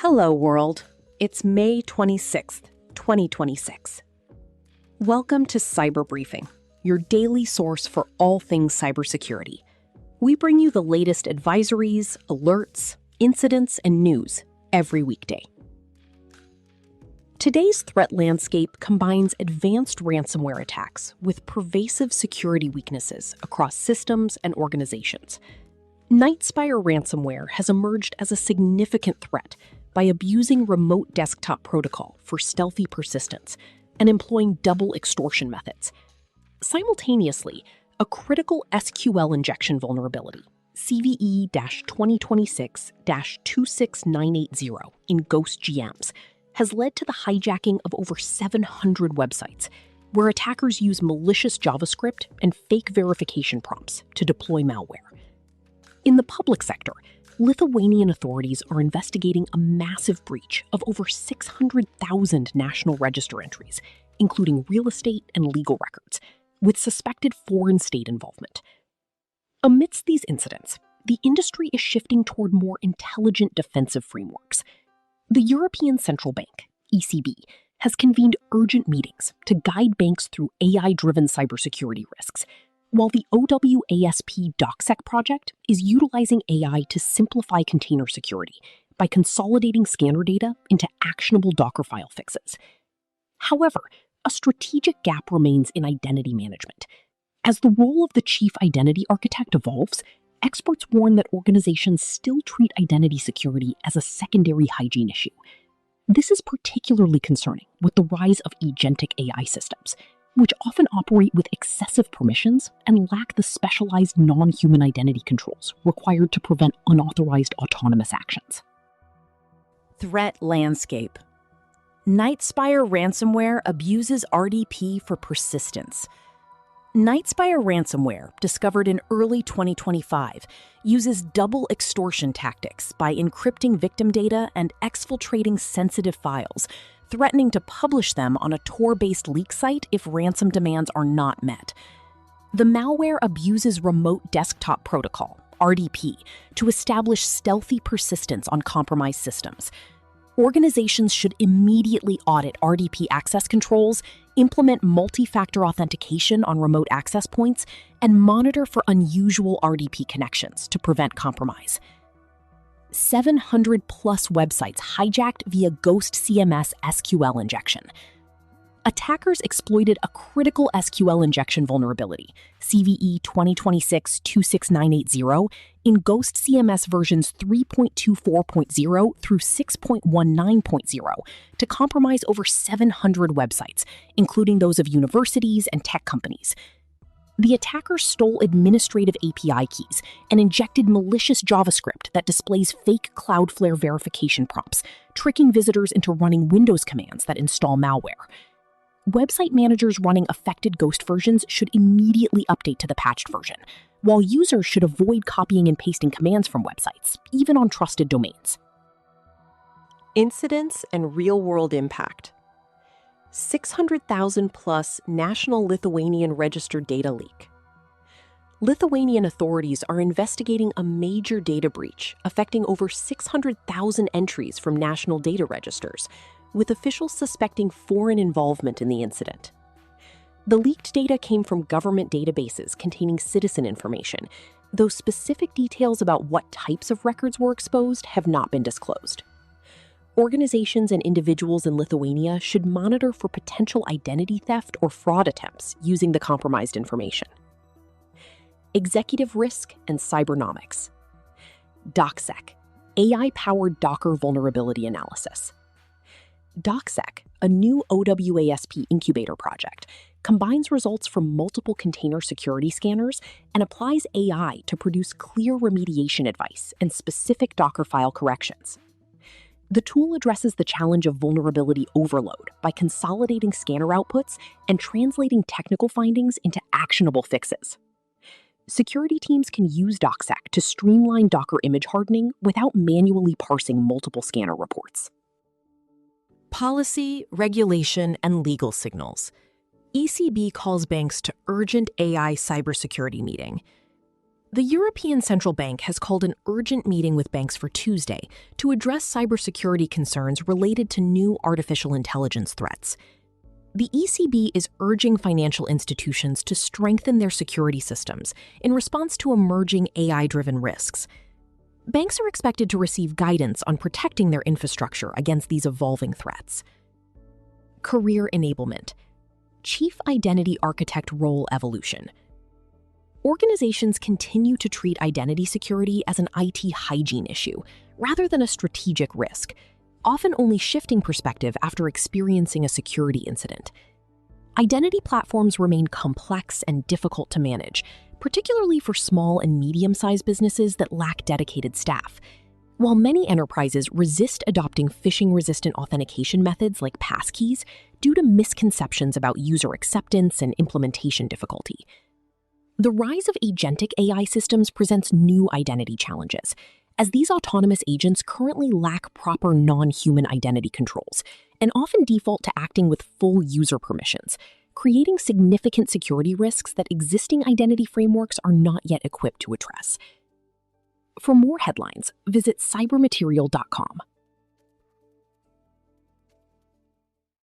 Hello, world. It's May 26th, 2026. Welcome to Cyber Briefing, your daily source for all things cybersecurity. We bring you the latest advisories, alerts, incidents, and news every weekday. Today's threat landscape combines advanced ransomware attacks with pervasive security weaknesses across systems and organizations. Nightspire ransomware has emerged as a significant threat by abusing remote desktop protocol for stealthy persistence and employing double extortion methods. Simultaneously, a critical SQL injection vulnerability, CVE-2026-26980 in Ghost GMs, has led to the hijacking of over 700 websites, where attackers use malicious JavaScript and fake verification prompts to deploy malware. In the public sector, Lithuanian authorities are investigating a massive breach of over 600,000 national register entries, including real estate and legal records, with suspected foreign state involvement. Amidst these incidents, the industry is shifting toward more intelligent defensive frameworks. The European Central Bank, ECB, has convened urgent meetings to guide banks through AI-driven cybersecurity risks, while the OWASP DocSec project is utilizing AI to simplify container security by consolidating scanner data into actionable Docker file fixes. However, a strategic gap remains in identity management. As the role of the chief identity architect evolves, experts warn that organizations still treat identity security as a secondary hygiene issue. This is particularly concerning with the rise of agentic AI systems, which often operate with excessive permissions and lack the specialized non-human identity controls required to prevent unauthorized autonomous actions. Threat landscape. Nightspire ransomware abuses RDP for persistence. Nightspire ransomware, discovered in early 2025, uses double extortion tactics by encrypting victim data and exfiltrating sensitive files, threatening to publish them on a Tor-based leak site if ransom demands are not met. The malware abuses remote desktop protocol, RDP, to establish stealthy persistence on compromised systems. Organizations should immediately audit RDP access controls, implement multi-factor authentication on remote access points, and monitor for unusual RDP connections to prevent compromise. 700-plus websites hijacked via Ghost CMS SQL injection. Attackers exploited a critical SQL injection vulnerability, CVE 2026-26980, in Ghost CMS versions 3.24.0 through 6.19.0 to compromise over 700 websites, including those of universities and tech companies. The attackers stole administrative API keys and injected malicious JavaScript that displays fake Cloudflare verification prompts, tricking visitors into running Windows commands that install malware. Website managers running affected Ghost versions should immediately update to the patched version, while users should avoid copying and pasting commands from websites, even on trusted domains. Incidents and real-world impact. 600,000-plus national Lithuanian registered data leak. Lithuanian authorities are investigating a major data breach affecting over 600,000 entries from national data registers, with officials suspecting foreign involvement in the incident. The leaked data came from government databases containing citizen information, though specific details about what types of records were exposed have not been disclosed. Organizations and individuals in Lithuania should monitor for potential identity theft or fraud attempts using the compromised information. Executive risk and cybernomics. DocSec, AI-powered Docker vulnerability analysis. DocSec, a new OWASP incubator project, combines results from multiple container security scanners and applies AI to produce clear remediation advice and specific Docker file corrections. The tool addresses the challenge of vulnerability overload by consolidating scanner outputs and translating technical findings into actionable fixes. Security teams can use DocSec to streamline Docker image hardening without manually parsing multiple scanner reports. Policy, regulation, and legal signals. ECB calls banks to urgent AI cybersecurity meeting. The European Central Bank has called an urgent meeting with banks for Tuesday to address cybersecurity concerns related to new artificial intelligence threats. The ECB is urging financial institutions to strengthen their security systems in response to emerging AI-driven risks. Banks are expected to receive guidance on protecting their infrastructure against these evolving threats. Career enablement. Chief Identity Architect role evolution. Organizations continue to treat identity security as an IT hygiene issue rather than a strategic risk, often only shifting perspective after experiencing a security incident. Identity platforms remain complex and difficult to manage, particularly for small and medium-sized businesses that lack dedicated staff. While many enterprises resist adopting phishing-resistant authentication methods like passkeys due to misconceptions about user acceptance and implementation difficulty. The rise of agentic AI systems presents new identity challenges, as these autonomous agents currently lack proper non-human identity controls and often default to acting with full user permissions, creating significant security risks that existing identity frameworks are not yet equipped to address. For more headlines, visit cybermaterial.com.